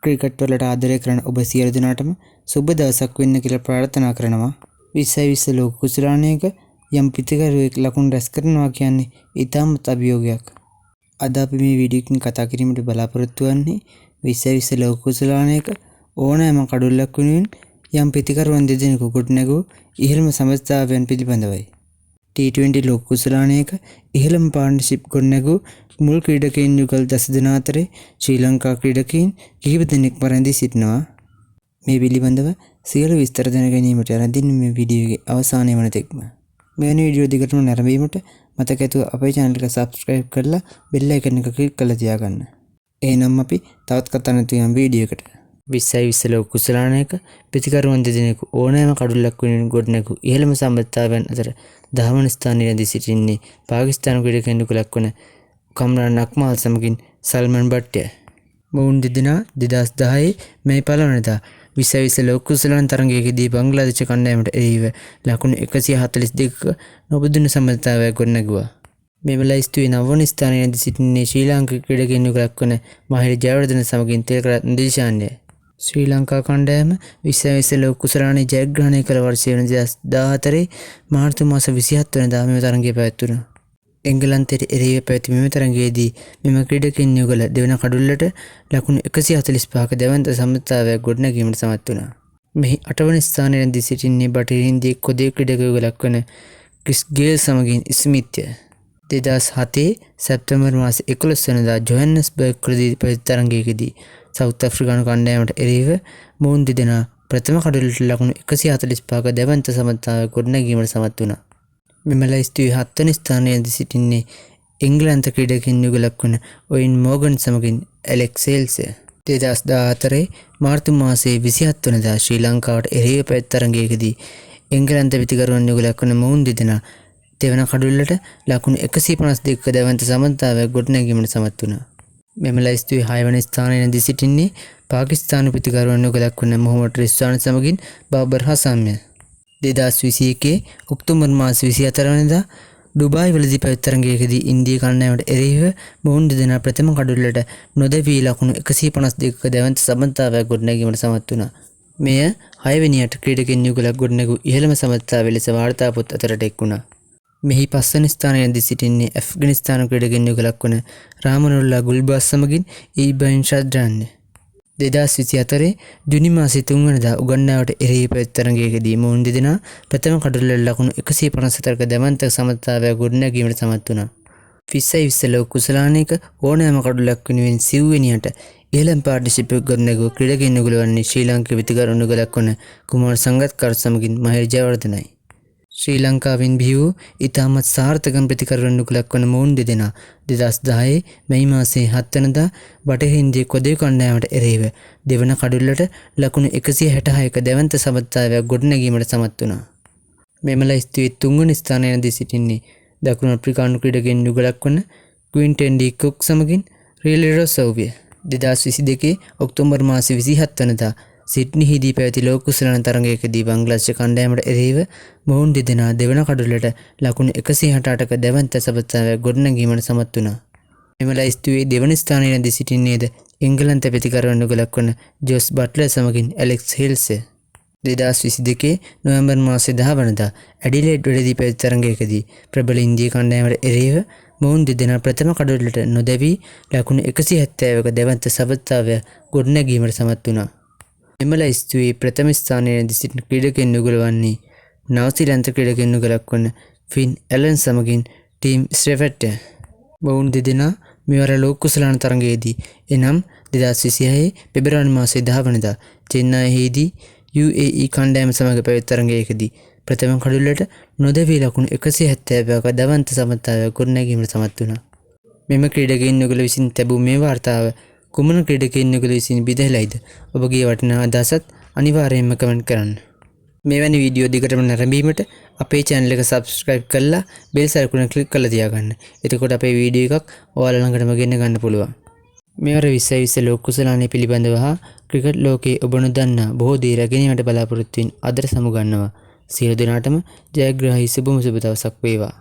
Cricket වලට ආදරය කරන ඔබ සියලු දෙනාටම සුබ දවසක් වෙන්න කියලා ප්‍රාර්ථනා කරනවා. 2020 ලෝක කුසලානයක යම් පිතිකරුවෙක් ලකුණු රැස් කරනවා කියන්නේ ඉතාමත් අභියෝගයක්. අද අපි මේ වීඩියෝ එකකින් කතා කිරීමට බලාපොරොත්තු වෙන්නේ 2020 ලෝක කුසලානයක ඕනෑම කඩුල්ලක් වෙනුවෙන් යම් පිතිකරුවන් දෙදෙනෙකු ගොඩනැගූ ඉහළම සමස්ථාවයන් පිළිබඳවයි. T20 ලෝක කුසලානයක ඉහළම පාර්ට්නර්ෂිප් ගොඩනැගූ මුල් ක්‍රීඩකයින් යුගල් 10 දෙනා අතරේ ශ්‍රී ලංකා ක්‍රීඩකයින් කිහිප දෙනෙක් රැඳී සිටිනවා. මේ පිළිබඳව සියලු විස්තර දැන ගැනීමට ආරම්භ මේ වීඩියෝ එකේ අවසානයේ වන තෙක්ම මෙවැනි වීඩියෝ දිගටම නැරඹීමට මතක ඇතුව අපේ channel එක subscribe කරලා bell icon එක click කරලා තියාගන්න. එහෙනම් අපි තවත් කතා නැතුව යම් වීඩියෝ එකට. 2020 ලෝක කුසලානයක පිතිකරුවන් දෙදෙනෙකු ඕනෑම කඩුල්ලක් වෙනුවෙන් ගොඩනැගූ ඉහළම සම්බන්ධතාවයන් අතර 10 වන ස්ථානයේ රැඳී සිටින්නේ පාකිස්තාන ක්‍රීඩකයෙකු ලක්වන කම්රාන් අක්මාල් සමගින් සල්මන් බට්ටය. මොවුන් දෙදෙනා 2010 මැයි 1 වෙනිදා 2020 ලෝක කුසලාන තරගයකදී බංග්ලාදේශ කණ්ඩායමට එරෙහිව ලකුණු 142ක නොබදුණු සම්බන්ධතාවයක් ගොඩනැගුවා. මෙම ලයිස්තුවේ 9 වන ස්ථානයේ රැඳී සිටින්නේ ශ්‍රී ලාංකික ක්‍රීඩකයෙකු ලක්වන මහිර ජයවර්ධන සමගින් තිලකරත්න දිල්ෂාන්ය. ශ්‍රී ලංකා කණ්ඩායම 2020 ලෝක කුසලානයේ ජයග්‍රහණය කළ වර්ෂය වන 2014 මාර්තු මාස 27 වෙනිදා මෙම තරගය පැවැත්වුණා. එංගලන්තයට එරෙහිව පැවති මෙම තරගයේදී මෙම ක්‍රීඩකයින් යුගල දෙවන කඩුල්ලට ලකුණු 145ක දෙවන්ත සම්බන්ධතාවයක් ගොඩනැගීමට සමත් වුණා. මෙහි 8 වන ස්ථානයේ රැඳී සිටින්නේ බටහිර හින්දියේ කොදේ ක්‍රීඩකයෙකු ලක්වන ක්‍රිස් ගේල් සමගින් ස්මිත්ය. 2007 සැප්තැම්බර් මාස 11 වෙනිදා ජොහන්නෙස්බර්ග් කුලදී පැවති තරගයකදී සවුත් ආෆ්‍රිකානු කණ්ඩායමට එරෙහිව මොවුන් දෙදෙනා ප්‍රථම කඩුල්ලට ලකුණු 145ක දෙවන්ත සම්බන්ධතාවයක් ගොඩනැගීමට සමත් වුණා. මෙම ලයිස්තුවේ 7 වන ස්ථානයේ රැඳී සිටින්නේ එංගලන්ත ක්‍රීඩකයින් යුගලක් වන ඔයින් මෝගන් සමගින් ඇලෙක්ස් හේල්ස්ය. 2014 මාර්තු මාසයේ 27 වෙනිදා ශ්‍රී ලංකාවට එරෙහිව පැවති තරගයකදී එංගලන්ත පිතිකරුවන් යුගලක් වන මොවුන් දෙදෙනා දෙවන කඩුල්ලට ලකුණු 152ක දෙවන්ත සම්බන්ධතාවයක් ගොඩනැගීමට සමත් වුණා. මෙම ලයිස්තුවේ 6 වන ස්ථානයේ රැඳී සිටින්නේ පාකිස්තානු පිතිකරුවන් යුගලක් වන මොහමඩ් රිස්වාන් සමගින් බාබර් හසන්ය. 2021 ඔක්තෝබර් මාස 24 වෙනිදා ඩුබායි වලදී පැවති තරගයකදී ඉන්දිය කණ්ඩායමට එරෙහිව මොවුන් දෙදෙනා ප්‍රථම කඩුල්ලට නොදැවී ලකුණු 152ක දෙවන්ත සම්බන්ධතාවයක් ගොඩනැගීමට සමත් වුණා. මෙය 6 වෙනියට ක්‍රීඩකයන් යුගලක් ගොඩනැගූ ඉහළම සම්බන්ධතාවය ලෙස වාර්තා පොත් අතරට එක් වුණා. මෙහි 5 වෙනි ස්ථානයේ රැඳී සිටින්නේ ඇෆ්ගනිස්තාන ක්‍රීඩකයන් යුගලක් වන රාමනුල්ලා ගුල්බාස් සමගින් ඊබයින් ෂද්රාන්ය. 2024 ජුනි මාසයේ 3 වෙනිදා උගන්ඩාවට එරෙහිව පැවති තරගයකදී මොවුන් දෙදෙනා ප්‍රථම කඩුල්ලට ලකුණු 154ක දෙවන්ත සම්බන්ධතාවයක් ගොඩනැගීමට සමත් වුණා. 2020 ලෝක කුසලානයක ඕනෑම කඩුල්ලක් වෙනුවෙන් 9 වෙනියට ඉහළම පාර්ට්නර්ෂිප් එක ගොඩනැගූ ක්‍රීඩකයන් යුගලවන්නේ ශ්‍රී ලාංකික පිතිකරුවන් යුගලක් වන කුමාර් සංගත්කර් සමගින් මහිර ජයවර්ධනයි. ශ්‍රී ලංකාවෙන් බිහි වූ ඉතාමත් සාර්ථක ප්‍රතිකරුවන් යුගලක් වන මොවුන් දෙදෙනා 2010 මැයි මාසයේ 7 වෙනිදා බටහිර හින්දියේ කොදේ කණ්ඩායමට එරෙහිව දෙවන කඩුල්ලට ලකුණු 166ක දෙවන්ත සම්බන්ධතාවයක් ගොඩනැගීමට සමත් වුණා. මෙම ලයිස්තුවේ 3 වෙනි ස්ථානයේ රැඳී සිටින්නේ දකුණු අප්‍රිකානු ක්‍රීඩකයන් යුගලක් වන ක්වින්ටන් ඩි කුක් සමගින් රීලි රොසෝව්ය. 2022 ඔක්තෝබර් මාසයේ 27 වෙනිදා සිඩ්නිහිදී පැවති ලෝක කුසලාන තරගයකදී බංග්ලාදේශ කණ්ඩායමට එරෙහිව මොවුන් දෙදෙනා දෙවන කඩුල්ලට ලකුණු 168ක දෙවන්ත සම්බන්ධතාවයක් ගොඩනැගීමට සමත් වුණා. මෙම ලයිස්තුවේ දෙවන ස්ථානයේ රැඳී සිටින්නේද එංගලන්ත පිතිකරුවන් යුගලක් වන ජෝස් බට්ලර් සමගින් ඇලෙක්ස් හේල්ස්ය. 2022 නොවැම්බර් මාසයේ 10 වෙනිදා ඇඩිලේඩ් වලදී පැවති තරගයකදී ප්‍රබල ඉන්දිය කණ්ඩායමට එරෙහිව මොවුන් දෙදෙනා ප්‍රථම කඩුල්ලට නොදැවී ලකුණු 170ක දෙවන්ත සම්බන්ධතාවයක් ගොඩනැගීමට සමත් වුණා. මෙම ලයිස්තුවේ ප්‍රථම ස්ථානයේ රැඳී සිටින ක්‍රීඩකයන් යුගලවන්නේ නවසීලන්ත ක්‍රීඩකයන් යුගලක් වන ෆින් ඇලන් සමගින් ටීම් ස්ට්‍රෙෆර්ට්ය. මොවුන් දෙදෙනා මෙවර ලෝක කුසලාන තරගයේදී එනම් 2026 පෙබරවාරි මාසයේ 10 වෙනිදා චෙන්නයිහිදී UAE කණ්ඩායම සමග පැවති තරගයකදී ප්‍රථම කඩුල්ලට නොදැවී ලකුණු 170ක දෙවන්ත සම්බන්ධතාවයක් ගොඩනැගීමට සමත් වුණා. මෙම ක්‍රීඩකයන් යුගල විසින් ලැබූ මේ වාර්තාව කුමන ක්‍රීඩකයන් යුගල විසින් බිඳහැලයිද? ඔබගේ වටිනා අදහසත් අනිවාර්යයෙන්ම කමෙන්ට් කරන්න. මෙවැනි වීඩියෝ දිගටම නැරඹීමට අපේ channel එක subscribe කරලා bell icon එක click කරලා තියාගන්න. එතකොට අපේ වීඩියෝ එකක් ඔයාලා ළඟටම ගෙන්න ගන්න පුළුවන්. මෙවර 2020 ලෝක කුසලානය පිළිබඳව හා ක්‍රිකට් ලෝකයේ ඔබ නොදන්නා බොහෝ දේ රැගෙනීමට බලාපොරොත්තු වෙන අදට සමුගන්නවා. සියලු දෙනාටම ජයග්‍රාහී සුබම සුබ දවසක් වේවා.